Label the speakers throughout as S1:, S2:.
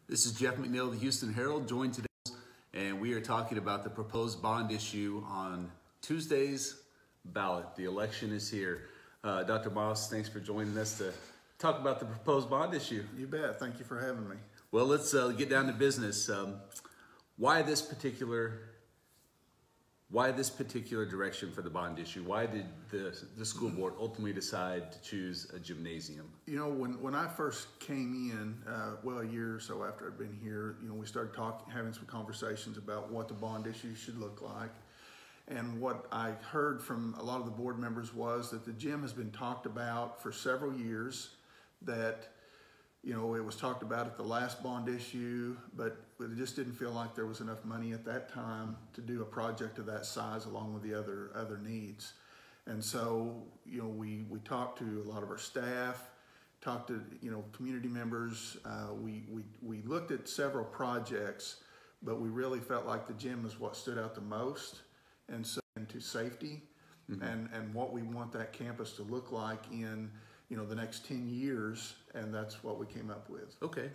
S1: This is Jeff McNeil of the Houston Herald, joined today, and we are talking about the proposed bond issue on Tuesday's ballot. The election is here. Dr. Moss, thanks for joining us to talk about the proposed bond issue.
S2: You bet. Thank you for having me.
S1: Well, let's get down to business. Why this particular direction for the bond issue? Why did the school board ultimately decide to choose a gymnasium?
S2: You know, when I first came in, well, a year or so after I'd been here, you know, we started having some conversations about what the bond issue should look like. And what I heard from a lot of the board members was that the gym has been talked about for several years, that, you know, it was talked about at the last bond issue, but it just didn't feel like there was enough money at that time to do a project of that size along with the other needs. And so, you know, we talked to a lot of our staff, talked to, you know, community members. We looked at several projects, but we really felt like the gym is what stood out the most, and so into safety, and what we want that campus to look like in, you know, the next 10 years, and that's what we came up with.
S1: Okay.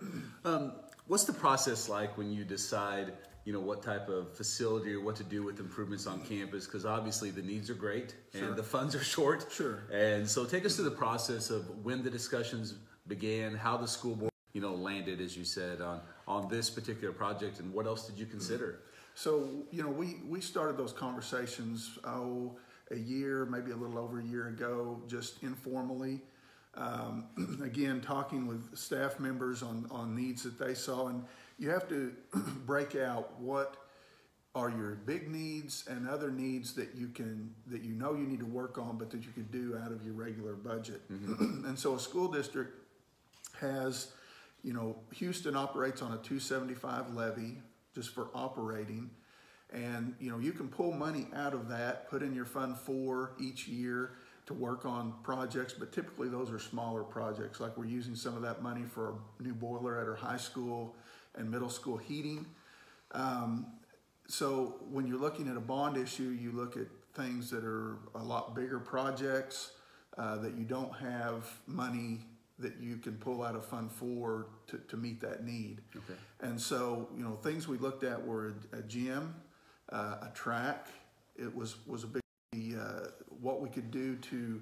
S1: What's the process like when you decide, you know, what type of facility or what to do with improvements on campus? Because obviously the needs are great and the funds are short.
S2: Sure.
S1: And so take us through the process of when the discussions began, how the school board, you know, landed, as you said, on this particular project, and what else did you consider?
S2: So, you know, we started those conversations, a year, maybe a little over a year ago, just informally. Again, talking with staff members on needs that they saw, and you have to break out what are your big needs and other needs that you know you need to work on, but that you could do out of your regular budget. And so a school district has, you know, Houston operates on a 275 levy just for operating. And, you know, you can pull money out of that, put in your Fund 4 each year to work on projects, but typically those are smaller projects. Like we're using some of that money for a new boiler at our high school and middle school heating. So when you're looking at a bond issue, you look at things that are a lot bigger projects that you don't have money that you can pull out of Fund 4 to meet that need.
S1: Okay.
S2: And so, you know, things we looked at were a gym, a track. It was a big, what we could do to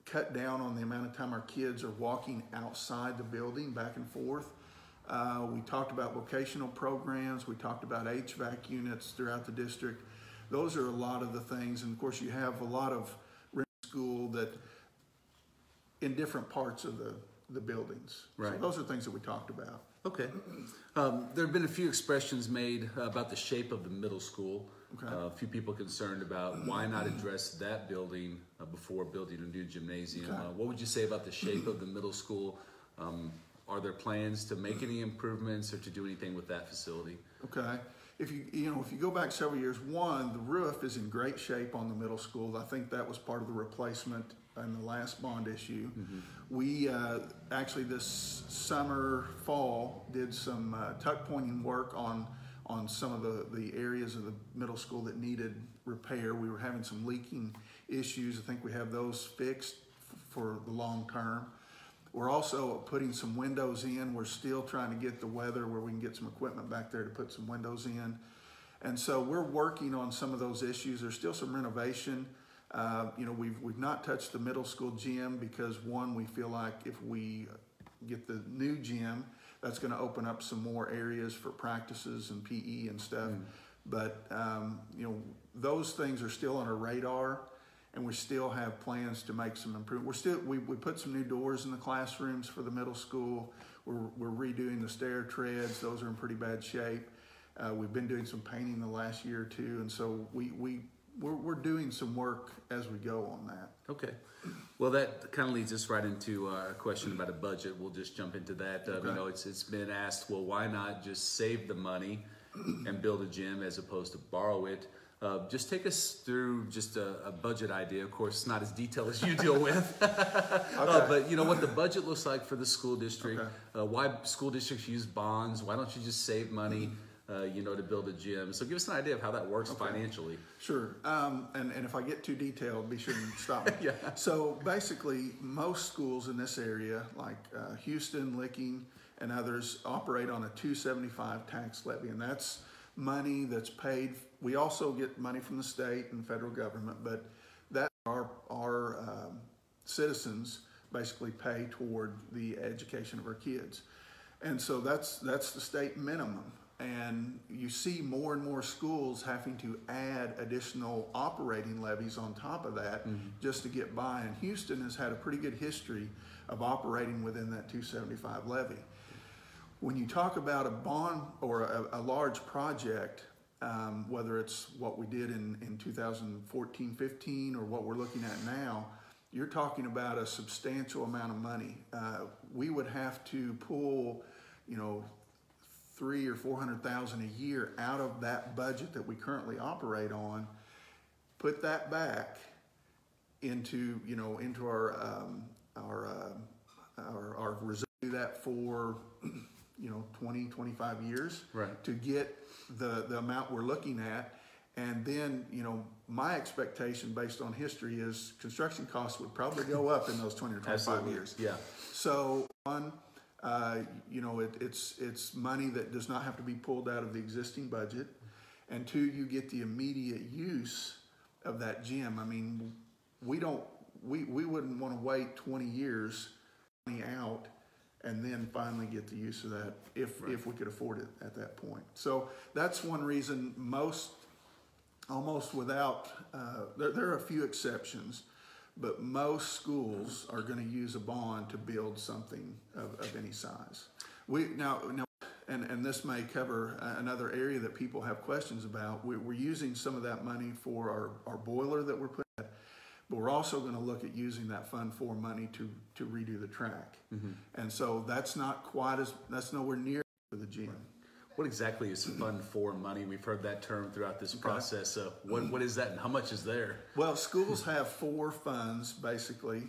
S2: cut down on the amount of time our kids are walking outside the building back and forth. We talked about vocational programs. We talked about HVAC units throughout the district. Those are a lot of the things. And of course you have a lot of school that in different parts of the buildings.
S1: Right.
S2: So those are things that we talked about.
S1: Okay. There have been a few expressions made about the shape of the middle school.
S2: Okay.
S1: A few people concerned about why not address that building before building a new gymnasium.
S2: Okay.
S1: What would you say about the shape of the middle school? Are there plans to make any improvements or to do anything with that facility?
S2: Okay. If you go back several years, the roof is in great shape on the middle school. I think that was part of the replacement in the last bond issue. We actually this fall did some tuck pointing work on some of the areas of the middle school that needed repair. We were having some leaking issues. I think we have those fixed for the long term. We're also putting some windows in. We're still trying to get the weather where we can get some equipment back there to put some windows in. And so we're working on some of those issues. There's still some renovation. You know, we've not touched the middle school gym because, one, we feel like if we get the new gym, that's going to open up some more areas for practices and PE and stuff. But, you know, those things are still on our radar, and we still have plans to make some improvements. We put some new doors in the classrooms for the middle school. We're redoing the stair treads. Those are in pretty bad shape. We've been doing some painting the last year or two, and so we're doing some work as we go on that. Okay.
S1: Well, that kind of leads us right into a question about a budget. We'll just jump into that.
S2: Okay.
S1: You know, it's been asked, well, why not just save the money and build a gym as opposed to borrow it? Just take us through just a budget idea. Of course, not as detailed as you deal with, but you know what the budget looks like for the school district. Why school districts use bonds? Why don't you just save money? You know, to build a gym. So give us an idea of how that works financially.
S2: Sure. And if I get too detailed, be sure to stop me.
S1: Yeah.
S2: So basically, most schools in this area, like Houston, Licking, and others operate on a 275 tax levy, and that's money that's paid. We also get money from the state and federal government, but that our citizens basically pay toward the education of our kids. And so that's the state minimum. And you see more and more schools having to add additional operating levies on top of that just to get by. And Houston has had a pretty good history of operating within that 275 levy. When you talk about a bond or a large project, whether it's what we did in 2014-15 or what we're looking at now, you're talking about a substantial amount of money. We would have to pull, $300,000 or $400,000 a year out of that budget that we currently operate on, put that back into our reserve. Do that for 20, 25 years,
S1: right,
S2: to get the amount we're looking at. And then, my expectation based on history is construction costs would probably go up in those 20 or 25
S1: Absolutely.
S2: years.
S1: Yeah.
S2: So, it's money that does not have to be pulled out of the existing budget. And two, you get the immediate use of that gym. I mean, we wouldn't want to wait 20 years out and then finally get the use of that if we could afford it at that point. So that's one reason almost without, there are a few exceptions, but most schools are going to use a bond to build something of any size. And this may cover another area that people have questions about. We're using some of that money for our boiler that we're putting at, but we're also going to look at using that Fund 4 money to redo the track. And so that's nowhere near for the gym.
S1: What exactly is Fund 4 money? We've heard that term throughout this process. What is that and how much is there?
S2: Well, schools have 4 funds basically.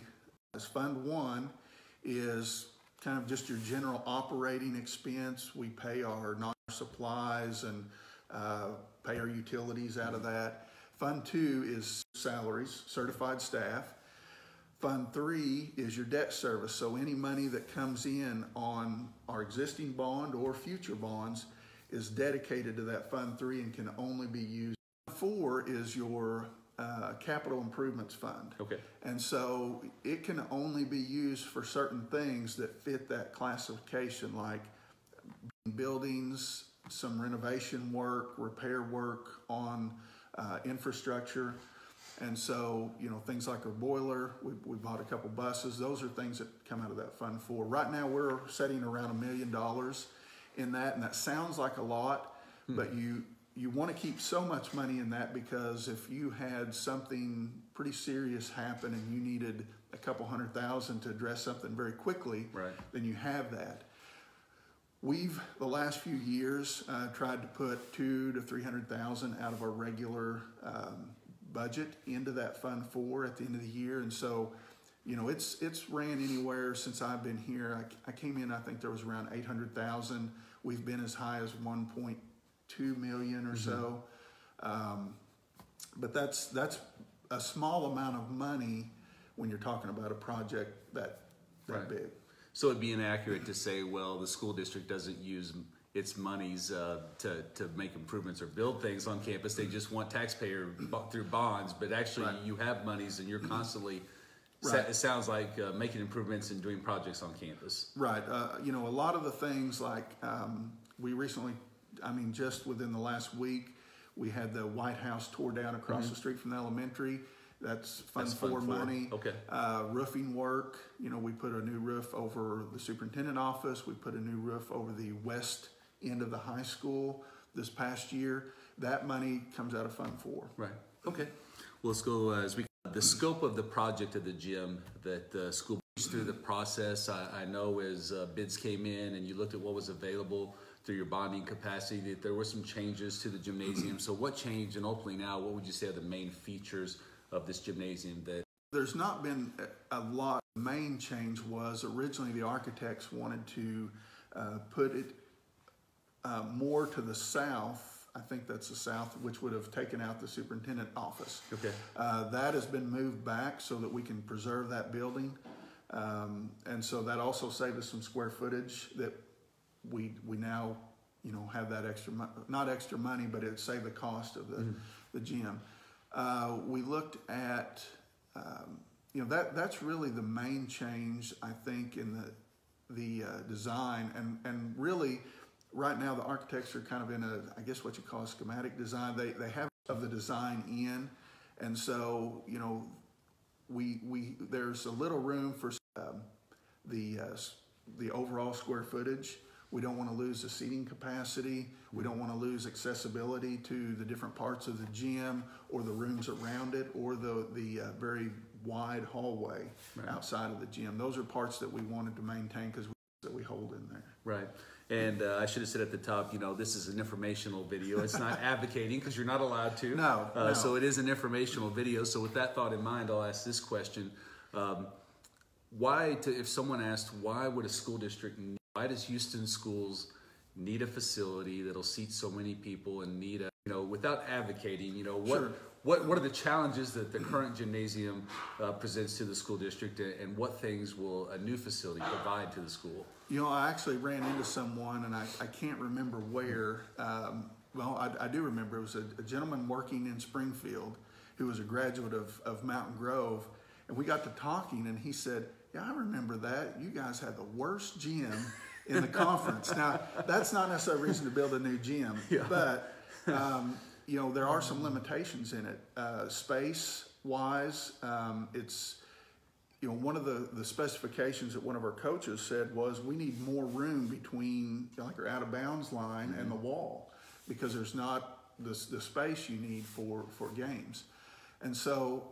S2: Fund 1 is kind of just your general operating expense. We pay our supplies and pay our utilities out of that. Fund 2 is salaries, certified staff. Fund 3 is your debt service. So any money that comes in on our existing bond or future bonds is dedicated to that Fund 3 and can only be used. Fund 4 is your capital improvements fund.
S1: Okay.
S2: And so it can only be used for certain things that fit that classification, like buildings, some renovation work, repair work on infrastructure. And so, things like a boiler, we bought a couple buses. Those are things that come out of that Fund 4. Right now, we're setting around $1 million in that, and that sounds like a lot, but you want to keep so much money in that because if you had something pretty serious happen and you needed a couple $100,000 to address something very quickly, then you have that. We've, the last few years, tried to put $200,000 to $300,000 out of our regular budget into that Fund 4 at the end of the year. And so, it's ran anywhere since I've been here. I came in, I think there was around 800,000. We've been as high as 1.2 million or so. But that's a small amount of money when you're talking about a project that big.
S1: So it'd be inaccurate to say, well, the school district doesn't use its monies to make improvements or build things on campus. They just want taxpayer through bonds, but actually you have monies and you're constantly, it sounds like making improvements and doing projects on campus. Right.
S2: A lot of the things like we recently, just within the last week, we had the White House tore down across the street from the elementary. That's Fund 4 money.
S1: Okay.
S2: Roofing work, we put a new roof over the superintendent office. We put a new roof over the west end of the high school this past year. That money comes out of Fund 4.
S1: Right. Okay. Well, let's go the scope of the project of the gym that the school through the process. I know as bids came in and you looked at what was available through your bonding capacity, that there were some changes to the gymnasium. So what changed, and ultimately now, what would you say are the main features of this gymnasium? That
S2: there's not been a lot. The main change was originally the architects wanted to put it more to the south. I think that's the south, which would have taken out the superintendent office.
S1: Okay.
S2: That has been moved back so that we can preserve that building. And so that also saved us some square footage that we now, have that not extra money, but it saved the cost of the gym. We looked at, that's really the main change, I think, in the design, and really right now the architects are kind of in I guess what you call a schematic design. They have of the design in, and so there's a little room for the overall square footage. We don't want to lose the seating capacity. We don't want to lose accessibility to the different parts of the gym or the rooms around it, or the very wide hallway outside of the gym. Those are parts that we wanted to maintain because we hold in there.
S1: Right. And I should have said at the top, this is an informational video. It's not advocating, because you're not allowed to.
S2: No.
S1: So it is an informational video. So with that thought in mind, I'll ask this question. If someone asked, why would a school district, why does Houston Schools need a facility that'll seat so many people and need without advocating, what are the challenges that the current gymnasium presents to the school district, and what things will a new facility provide to the school?
S2: I actually ran into someone, and I can't remember where. I do remember. It was a gentleman working in Springfield who was a graduate of Mountain Grove, and we got to talking, and he said, "Yeah, I remember that. You guys had the worst gym in the conference." Now, that's not necessarily a reason to build a new gym, but there are some limitations in it. Space-wise, it's one of the specifications that one of our coaches said was we need more room between our out of bounds line and the wall, because there's not the space you need for games. And so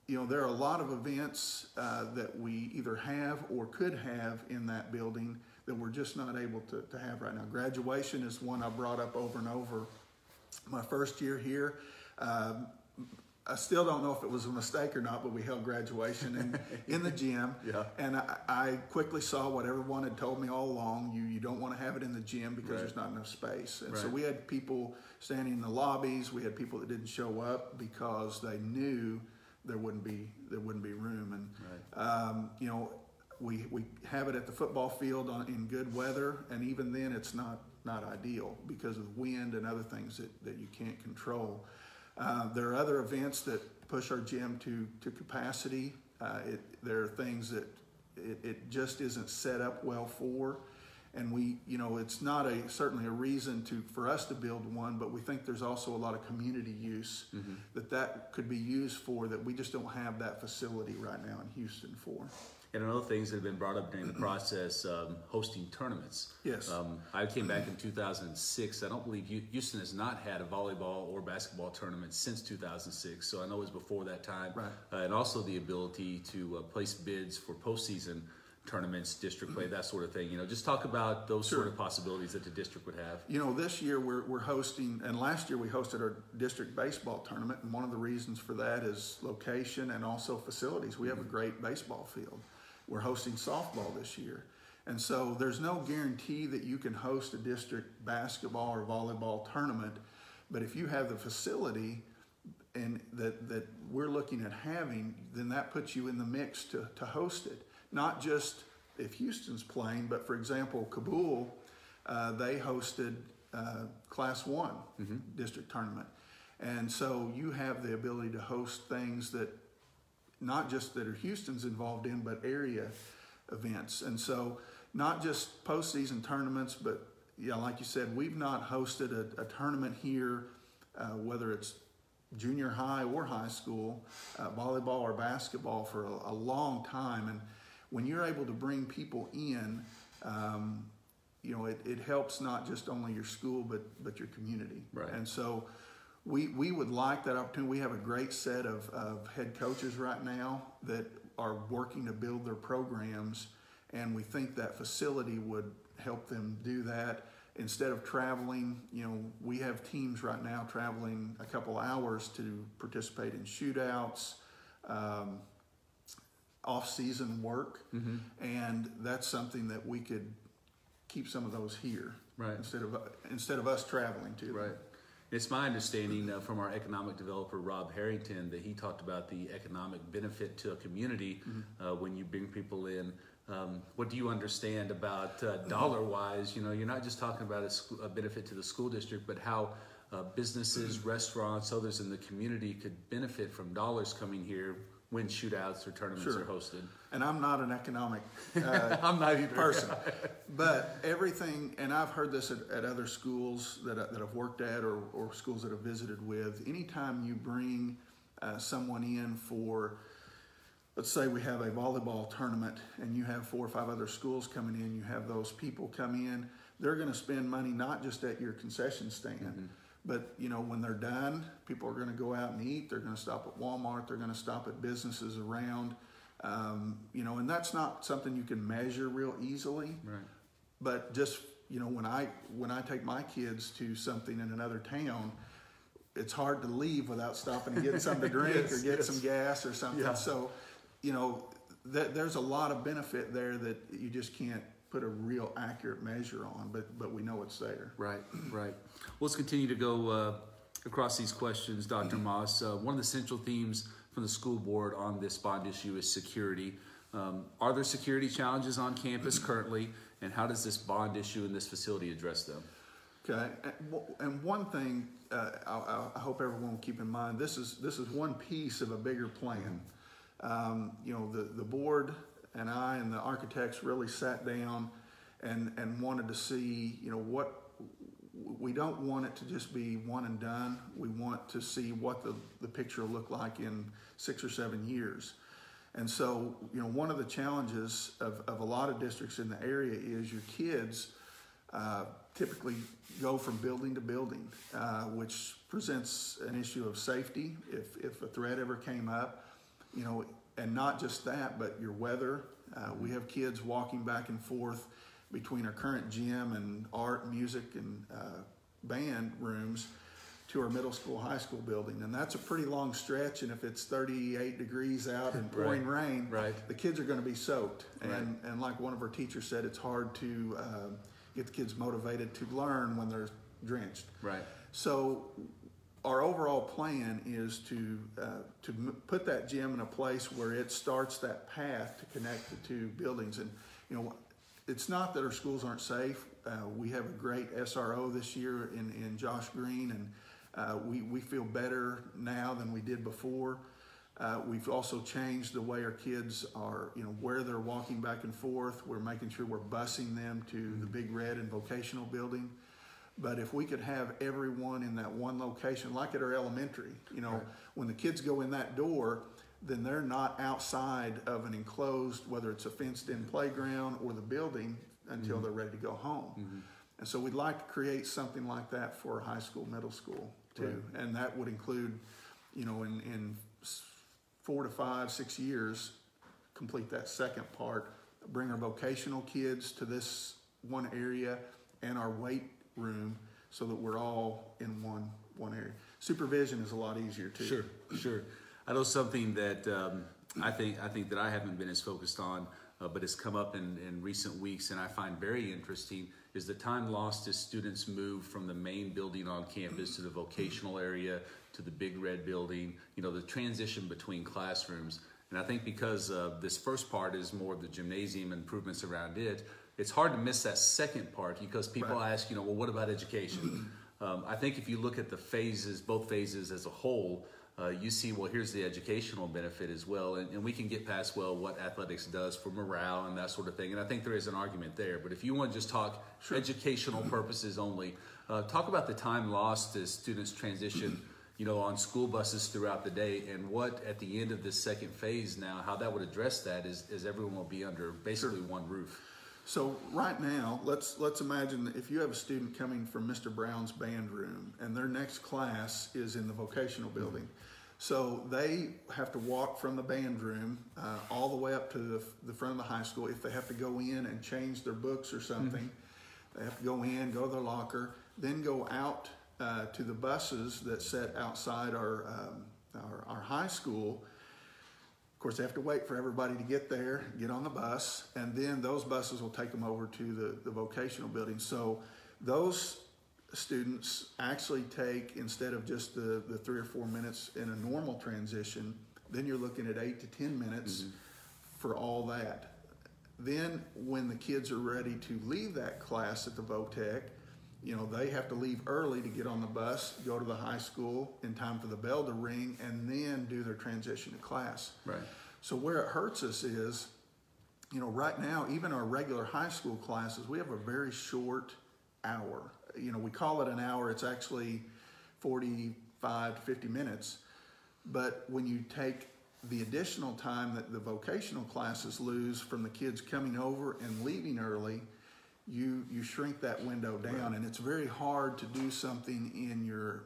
S2: there are a lot of events that we either have or could have in that building that we're just not able to have right now. Graduation is one I brought up over and over. My first year here, I still don't know if it was a mistake or not, but we held graduation in the gym. Yeah. And I quickly saw what everyone had told me all along. You don't want to have it in the gym because there's not enough space. And so we had people standing in the lobbies. We had people that didn't show up because they knew there wouldn't be room. And we have it at the football field in good weather, and even then it's not ideal because of wind and other things that you can't control. There are other events that push our gym to capacity. There are things that it just isn't set up well for, and it's not certainly a reason for us to build one, but we think there's also a lot of community use that could be used for, that we just don't have that facility right now in Houston for.
S1: And another things that have been brought up during the process, hosting tournaments.
S2: Yes.
S1: I came back in 2006. I don't believe Houston has not had a volleyball or basketball tournament since 2006. So I know it was before that time.
S2: Right.
S1: And also the ability to place bids for postseason tournaments, district play, that sort of thing. Just talk about those sort of possibilities that the district would have.
S2: This year we're hosting, and last year we hosted our district baseball tournament, and one of the reasons for that is location and also facilities. We have a great baseball field. We're hosting softball this year. And so there's no guarantee that you can host a district basketball or volleyball tournament, but if you have the facility and that we're looking at having, then that puts you in the mix to host it. Not just if Houston's playing, but for example, Kabul, they hosted Class 1 district tournament. And so you have the ability to host things that not just that are Houston's involved in, but area events. And so not just postseason tournaments, but like you said, we've not hosted a tournament here, whether it's junior high or high school, volleyball or basketball, for a long time. And when you're able to bring people in, it helps not just only your school, but your community.
S1: Right.
S2: And so we would like that opportunity. We have a great set of head coaches right now that are working to build their programs, and we think that facility would help them do that. Instead of traveling, we have teams right now traveling a couple hours to participate in shootouts, off-season work, and that's something that we could keep some of those here,
S1: right?
S2: Instead of us traveling to.
S1: Right. It's my understanding from our economic developer, Rob Harrington, that he talked about the economic benefit to a community when you bring people in what do you understand about dollar-wise? You know, you're not just talking about a benefit to the school district, but how businesses, restaurants, others in the community could benefit from dollars coming here when shootouts or tournaments are hosted.
S2: And I'm not an economic
S1: I'm not either.
S2: person, but everything, and I've heard this at other schools that I've worked at or schools that I've visited with, anytime you bring someone in for, let's say we have a volleyball tournament and you have 4 or 5 other schools coming in, you have those people come in, they're going to spend money not just at your concession stand, but you know, when they're done, people are going to go out and eat, they're going to stop at Walmart, they're going to stop at businesses around, you know, and that's not something you can measure real easily. Right. But just, you know, when I take my kids to something in another town, it's hard to leave without stopping and getting something to drink or get some gas or something. Yeah. So, you know, there's a lot of benefit there that you just can't put a real accurate measure on, but we know it's there. Right,
S1: right. Well, let's continue to go across these questions, Dr. Moss. One of the central themes from the school board on this bond issue is security. Are there security challenges on campus currently, and how does this bond issue in this facility address them?
S2: Okay, and one thing I hope everyone will keep in mind, this is one piece of a bigger plan. You know, the board and I and the architects really sat down and wanted to see, you know, what we don't want it to just be one and done. We want to see what the picture will look like in 6 or 7 years. And so, you know, one of the challenges of a lot of districts in the area is your kids typically go from building to building, which presents an issue of safety if a threat ever came up, you know, and not just that, but your weather. We have kids walking back and forth between our current gym and art, music, and band rooms to our middle school, high school building. And that's a pretty long stretch, and if it's 38 degrees out and pouring rain, the kids are going to be soaked. And like one of our teachers said, it's hard to get the kids motivated to learn when they're drenched. Right. So our overall plan is to put that gym in a place where it starts that path to connect the 2 buildings. And, you know, it's not that our schools aren't safe. We have a great SRO this year in Josh Green, and we feel better now than we did before. We've also changed the way our kids are, you know, where they're walking back and forth. We're making sure we're busing them to the Big Red and vocational building. But if we could have everyone in that one location, like at our elementary, you know, when the kids go in that door, then they're not outside of an enclosed, whether it's a fenced-in playground or the building, until they're ready to go home. And so we'd like to create something like that for high school, middle school too. And that would include, you know, in 4 to 5, 6 years, complete that second part, bring our vocational kids to this one area and our weight room so that we're all in one area. Supervision is a lot easier too.
S1: Sure. I know something that I think that I haven't been as focused on, but it's come up in recent weeks, and I find very interesting, is the time lost as students move from the main building on campus to the vocational area to the Big Red building, you know, the transition between classrooms. And I think because this first part is more of the gymnasium improvements around it, it's hard to miss that second part because people ask, you know, well, what about education? I think if you look at the phases, both phases as a whole, you see, well, here's the educational benefit as well. And we can get past, well, what athletics does for morale and that sort of thing. And I think there is an argument there. But if you want to just talk educational purposes only, talk about the time lost as students transition, you know, on school buses throughout the day, and what at the end of this second phase now, how that would address that is everyone will be under basically one roof.
S2: So right now, let's imagine if you have a student coming from Mr. Brown's band room and their next class is in the vocational building. So they have to walk from the band room all the way up to the front of the high school. If they have to go in and change their books or something, they have to go in, go to their locker, then go out to the buses that sit outside our high school. Of course, they have to wait for everybody to get there, get on the bus, and then those buses will take them over to the vocational building. So those students actually take, instead of just the 3 or 4 minutes in a normal transition, then you're looking at 8 to 10 minutes for all that. then when the kids are ready to leave that class at the VOTEC, you know, they have to leave early to get on the bus, go to the high school in time for the bell to ring, and then do their transition to class.
S1: Right.
S2: So where it hurts us is, you know, right now, even our regular high school classes, we have a very short hour. You know, we call it an hour, it's actually 45 to 50 minutes. But when you take the additional time that the vocational classes lose from the kids coming over and leaving early, you shrink that window down. And it's very hard to do something in your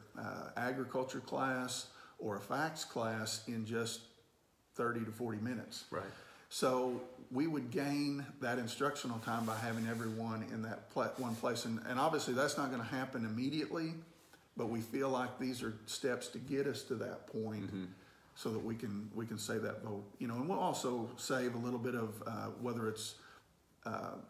S2: agriculture class or a FACS class in just 30 to 40 minutes.
S1: Right.
S2: So we would gain that instructional time by having everyone in that one place. And obviously that's not going to happen immediately, but we feel like these are steps to get us to that point. So that we can save that vote, you know, and we'll also save a little bit of whether it's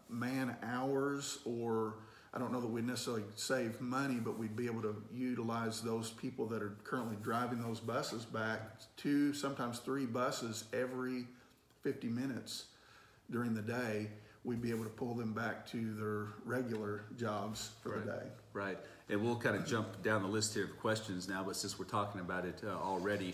S2: man hours, or I don't know that we'd necessarily save money, but we'd be able to utilize those people that are currently driving those buses back, 2, sometimes 3 buses every 50 minutes during the day. We'd be able to pull them back to their regular jobs for the day.
S1: Right, and we'll kind of jump down the list here of questions now, but since we're talking about it already,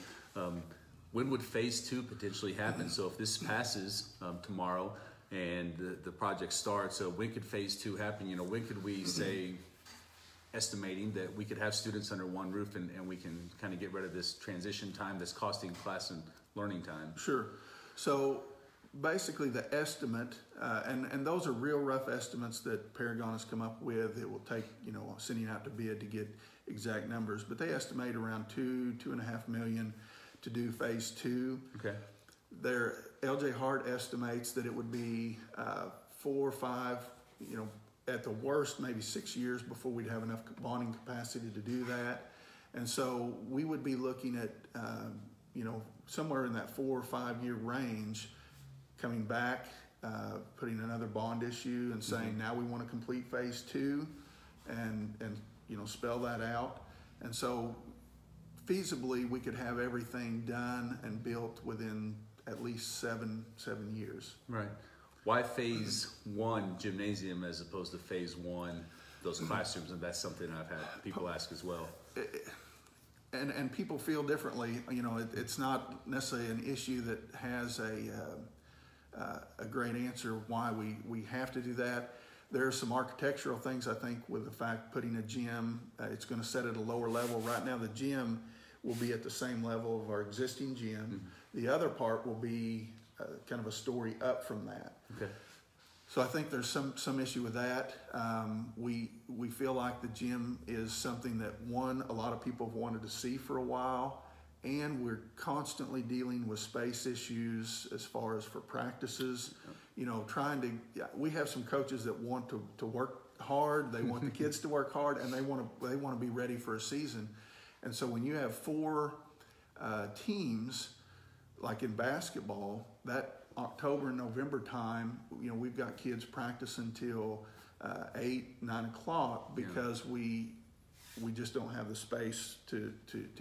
S1: when would phase 2 potentially happen? So if this passes tomorrow and the project starts, when could phase 2 happen? You know, when could we say, estimating that we could have students under one roof and we can kind of get rid of this transition time that's costing class and learning time?
S2: Sure. So basically the estimate, and those are real rough estimates that Paragon has come up with. It will take, you know, sending out to bid to get exact numbers, but they estimate around $2.5 million to do phase 2.
S1: Okay.
S2: Their LJ Hart estimates that it would be 4 or 5, you know, at the worst, maybe 6 years before we'd have enough bonding capacity to do that. And so we would be looking at, you know, somewhere in that 4 or 5 year range, coming back, putting another bond issue and saying, now we want to complete phase 2 and, you know, spell that out. And so feasibly, we could have everything done and built within at least seven years.
S1: Right. Why phase 1 gymnasium as opposed to phase 1 those classrooms? And that's something I've had people ask as well.
S2: And people feel differently. You know, it's not necessarily an issue that has a great answer why we have to do that. There are some architectural things, I think, with the fact putting a gym, it's going to set at a lower level. Right now, the gym will be at the same level of our existing gym. The other part will be kind of a story up from that.
S1: Okay.
S2: So I think there's some issue with that. We feel like the gym is something that, one, a lot of people have wanted to see for a while, and we're constantly dealing with space issues as far as for practices. You know, we have some coaches that want to work hard. They want the kids to work hard, and they want to be ready for a season. And so when you have 4 teams, like in basketball, that October and November time, you know, we've got kids practicing till 8, 9 o'clock because we just don't have the space to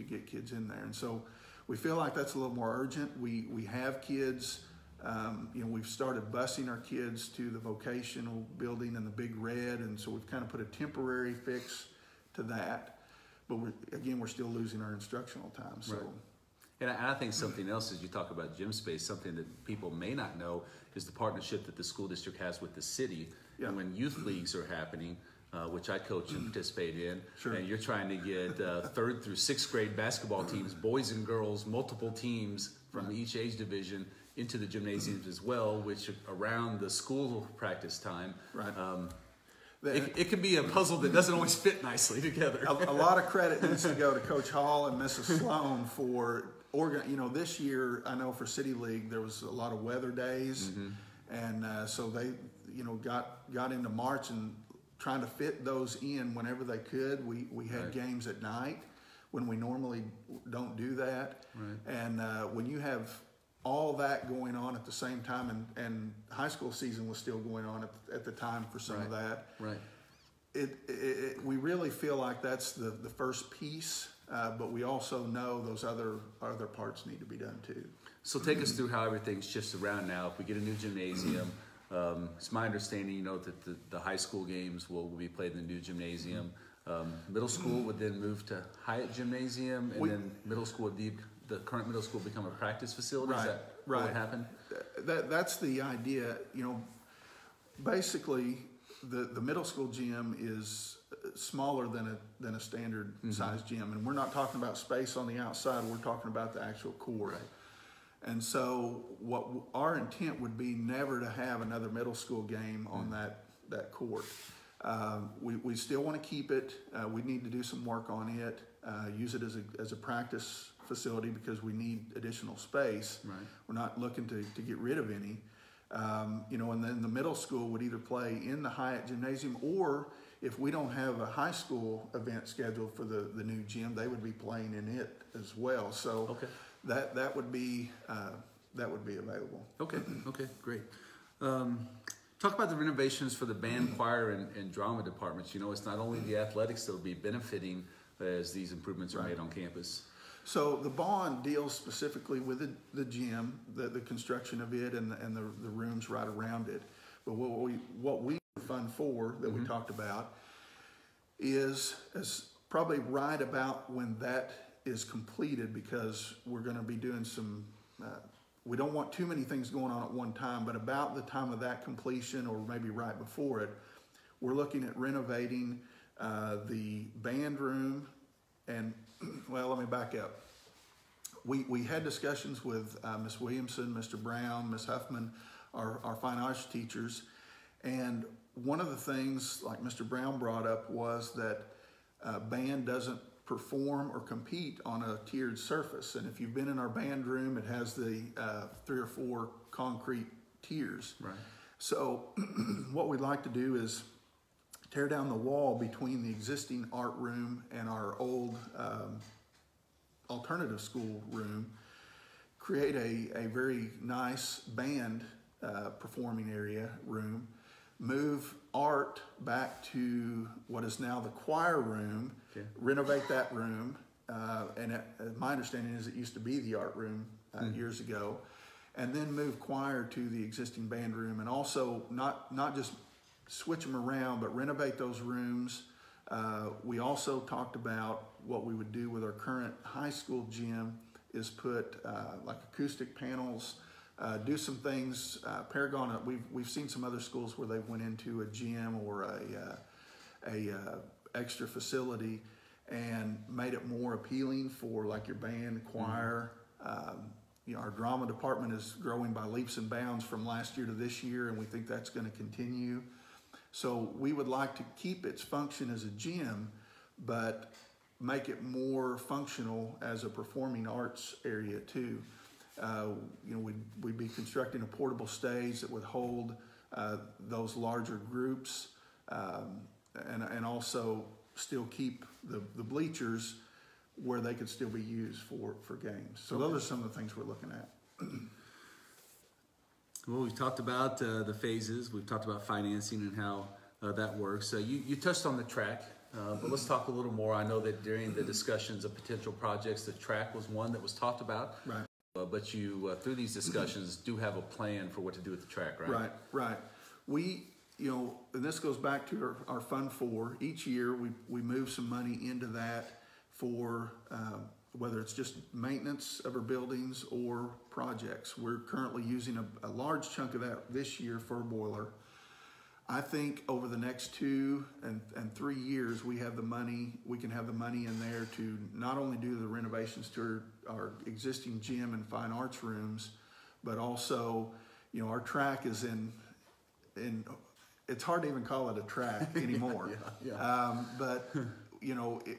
S2: get kids in there. And so we feel like that's a little more urgent. We have kids, you know, we've started busing our kids to the vocational building in the Big Red, and so we've kind of put a temporary fix to that. But we're still losing our instructional time. So.
S1: Right. And I think something else, as you talk about gym space, something that people may not know is the partnership that the school district has with the city. Yeah. And when youth leagues are happening, which I coach and participate in,
S2: sure.
S1: And you're trying to get 3rd through 6th grade basketball teams, boys and girls, multiple teams from each age division into the gymnasiums as well, which around the school practice time.
S2: Right.
S1: It can be a puzzle that doesn't always fit nicely together.
S2: A lot of credit needs to go to Coach Hall and Mrs. Sloan for you know, this year, I know for City League, there was a lot of weather days. And so they, you know, got into March and trying to fit those in whenever they could. We had games at night when we normally don't do that.
S1: Right.
S2: And when you have all that going on at the same time, and high school season was still going on at the time for some of that.
S1: Right.
S2: We really feel like that's the first piece, but we also know those other parts need to be done too.
S1: So take us through how everything shifts around now. If we get a new gymnasium, It's my understanding, that the high school games will be played in the new gymnasium. Middle school would then move to Hyatt Gymnasium, and then middle school would the current middle school become a practice facility. Is that what would happen?
S2: That's the idea. Basically, the middle school gym is smaller than a standard size gym, and we're not talking about space on the outside. We're talking about the actual court. Right. And so, what our intent would be never to have another middle school game on that court. We still want to keep it. We need to do some work on it. Use it as a practice facility because we need additional space.
S1: Right.
S2: We're not looking to get rid of any. And then the middle school would either play in the Hyatt Gymnasium, or if we don't have a high school event scheduled for the new gym, they would be playing in it as well. So that would be available.
S1: Okay, great. Talk about the renovations for the band, choir, and drama departments. It's not only the athletics that will be benefiting as these improvements are made on campus.
S2: So the bond deals specifically with the gym, the construction of it, and the rooms right around it. But what we fund for that we talked about is probably right about when that is completed, because we're going to be doing some. We don't want too many things going on at one time, but about the time of that completion, or maybe right before it, we're looking at renovating the band room. And let me back up. We had discussions with Ms. Williamson, Mr. Brown, Ms. Huffman, our fine arts teachers, and one of the things, like Mr. Brown brought up, was that band doesn't perform or compete on a tiered surface. And if you've been in our band room, it has the 3 or 4 concrete tiers.
S1: Right.
S2: So what we'd like to do is tear down the wall between the existing art room and our old alternative school room, create a very nice band performing area room, move art back to what is now the choir room, renovate that room, and my understanding is it used to be the art room years ago, and then move choir to the existing band room, and also not just switch them around, but renovate those rooms. We also talked about what we would do with our current high school gym is put like acoustic panels, do some things. Paragon, we've seen some other schools where they went into a gym or a extra facility and made it more appealing for like your band, choir. Our drama department is growing by leaps and bounds from last year to this year, and we think that's going to continue. So we would like to keep its function as a gym, but make it more functional as a performing arts area too. We'd be constructing a portable stage that would hold those larger groups, and also still keep the bleachers where they could still be used for games. So those are some of the things we're looking at.
S1: Well, we've talked about the phases. We've talked about financing and how that works. You touched on the track, but let's talk a little more. I know that during the discussions of potential projects, the track was one that was talked about.
S2: Right.
S1: But you, through these discussions, do have a plan for what to do with the track, right?
S2: Right. We, and this goes back to our Fund 4. Each year, we move some money into that for whether it's just maintenance of our buildings or projects. We're currently using a large chunk of that this year for a boiler. I think over the next 2 and 3 years, we can have the money in there to not only do the renovations to our existing gym and fine arts rooms, but also, our track is in it's hard to even call it a track anymore. But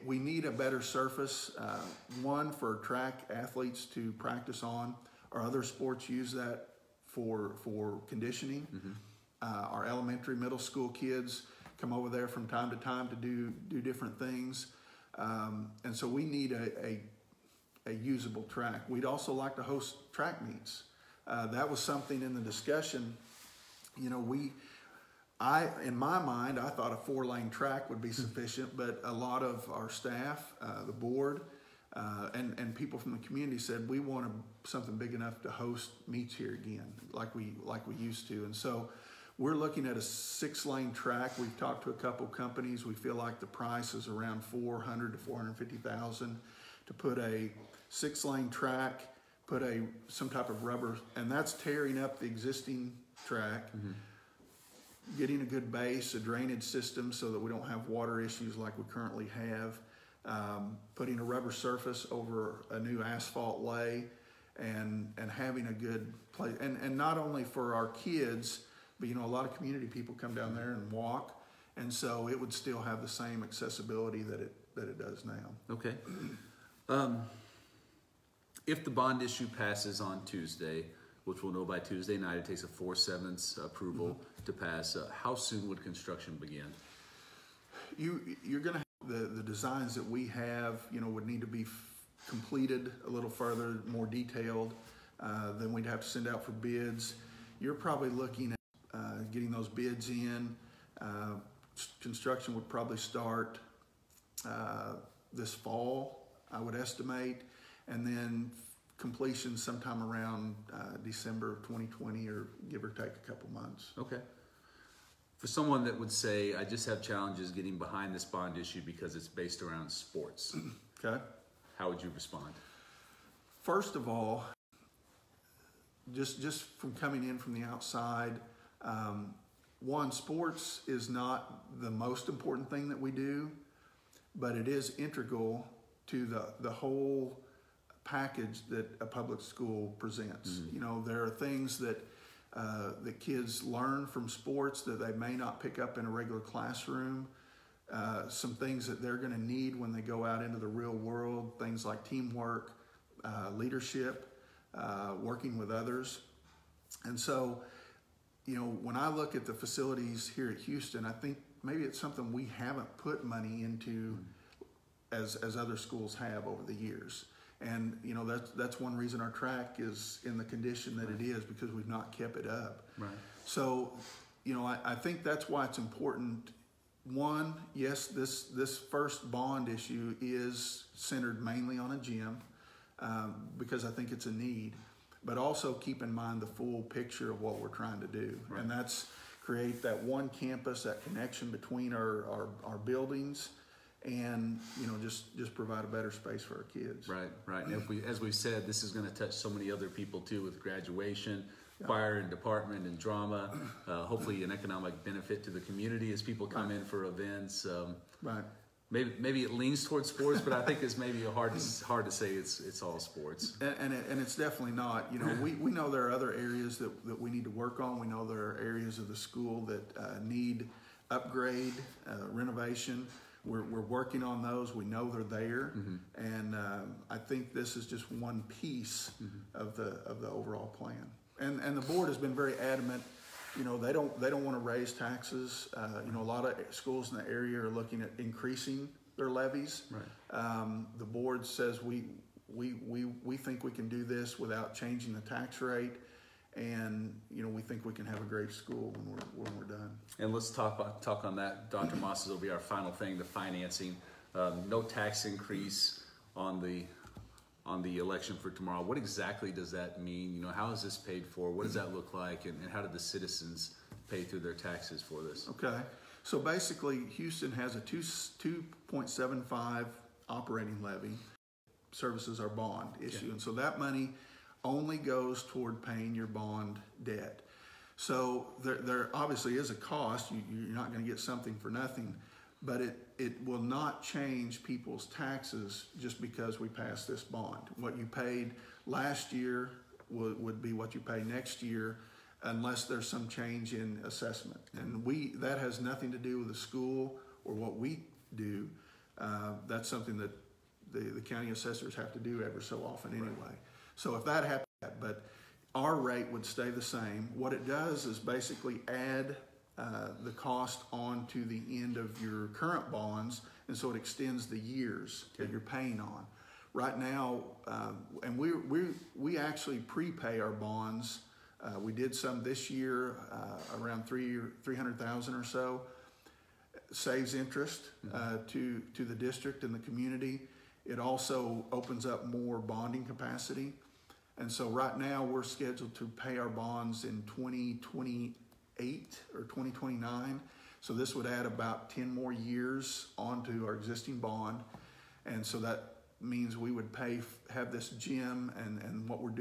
S2: we need a better surface. One, for track athletes to practice on. Our other sports use that for conditioning. Our elementary, middle school kids come over there from time to time to do different things. And so we need a usable track. We'd also like to host track meets. That was something in the discussion. In my mind, I thought a 4-lane track would be sufficient, but a lot of our staff, the board, and people from the community said we want something big enough to host meets here again, like we used to. And so We're looking at a 6-lane track. We've talked to a couple companies. We feel like the price is around $400,000 to $450,000 to put a 6-lane track, put some type of rubber, and that's tearing up the existing track, getting a good base, a drainage system so that we don't have water issues like we currently have, putting a rubber surface over a new asphalt lay, and having a good place. And not only for our kids, but a lot of community people come down there and walk, and so it would still have the same accessibility that it does now.
S1: Okay. If the bond issue passes on Tuesday, which we'll know by Tuesday night, it takes a 4/7 approval to pass. How soon would construction begin?
S2: You're going to have the designs that we have, would need to be completed a little further, more detailed. Then we'd have to send out for bids. You're probably looking at getting those bids in. Construction would probably start this fall, I would estimate, and then completion sometime around December of 2020, or give or take a couple months.
S1: Okay. For someone that would say, I just have challenges getting behind this bond issue because it's based around sports,
S2: okay,
S1: how would you respond?
S2: First of all, just from coming in from the outside, one, sports is not the most important thing that we do, but it is integral to the whole package that a public school presents. There are things that kids learn from sports that they may not pick up in a regular classroom. Some things that they're going to need when they go out into the real world, things like teamwork, leadership, working with others. And so, when I look at the facilities here at Houston, I think maybe it's something we haven't put money into as other schools have over the years. And that's one reason our track is in the condition that it is, because we've not kept it up.
S1: Right.
S2: So, I think that's why it's important. One, yes, this first bond issue is centered mainly on a gym, because I think it's a need. But also keep in mind the full picture of what we're trying to do,
S1: right.
S2: And that's create that one campus, that connection between our buildings. And just provide a better space for our kids.
S1: Right. And as we've said, this is going to touch so many other people too, with graduation, choir and department and drama. Hopefully, an economic benefit to the community as people come in for events.
S2: Right.
S1: Maybe it leans towards sports, but I think it's maybe hard to say it's all sports.
S2: And it's definitely not. We know there are other areas that we need to work on. We know there are areas of the school that need upgrade, renovation. We're working on those. We know they're there, and I think this is just one piece of the overall plan. And the board has been very adamant. They don't want to raise taxes. A lot of schools in the area are looking at increasing their levies.
S1: Right.
S2: The board says we think we can do this without changing the tax rate. And we think we can have a great school when we're done.
S1: And let's talk on that, Dr. Moss. Will be our final thing: the financing. No tax increase on the election for tomorrow. What exactly does that mean? How is this paid for? What does that look like? And how do the citizens pay through their taxes for this?
S2: Okay, so basically, Houston has a 2.75 operating levy, services our bond issue, and so that money only goes toward paying your bond debt. So there obviously is a cost. You're not going to get something for nothing, but it will not change people's taxes just because we passed this bond. What you paid last year would be what you pay next year, unless there's some change in assessment. And that has nothing to do with the school or what we do. That's something that the county assessors have to do every so often anyway. Right. So if that happened, but our rate would stay the same. What it does is basically add the cost on to the end of your current bonds, and so it extends the years that you're paying on. Right now, and we actually prepay our bonds. We did some this year, around $300,000 or so. Saves interest to the district and the community. It also opens up more bonding capacity. And so right now we're scheduled to pay our bonds in 2028 2028 or 2029. So this would add about 10 more years onto our existing bond. And so that means we would have this gym and what we're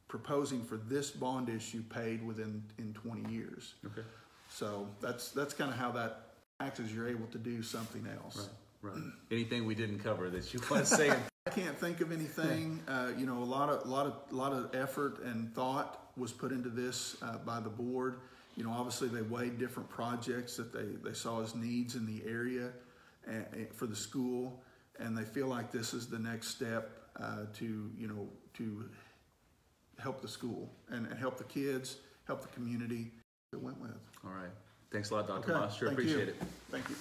S2: proposing for this bond issue paid in 20 years.
S1: Okay.
S2: So that's kind of how that acts, as you're able to do something else.
S1: Right. Anything we didn't cover that you want to say?
S2: I can't think of anything. You know, a lot of effort and thought was put into this by the board. You know, obviously they weighed different projects that they saw as needs in the area for the school, and they feel like this is the next step to help the school and help the kids, help the community that went with.
S1: All right. Thanks a lot, Dr.
S2: Okay,
S1: Moss. Sure
S2: thank
S1: appreciate
S2: you.
S1: it.
S2: Thank you.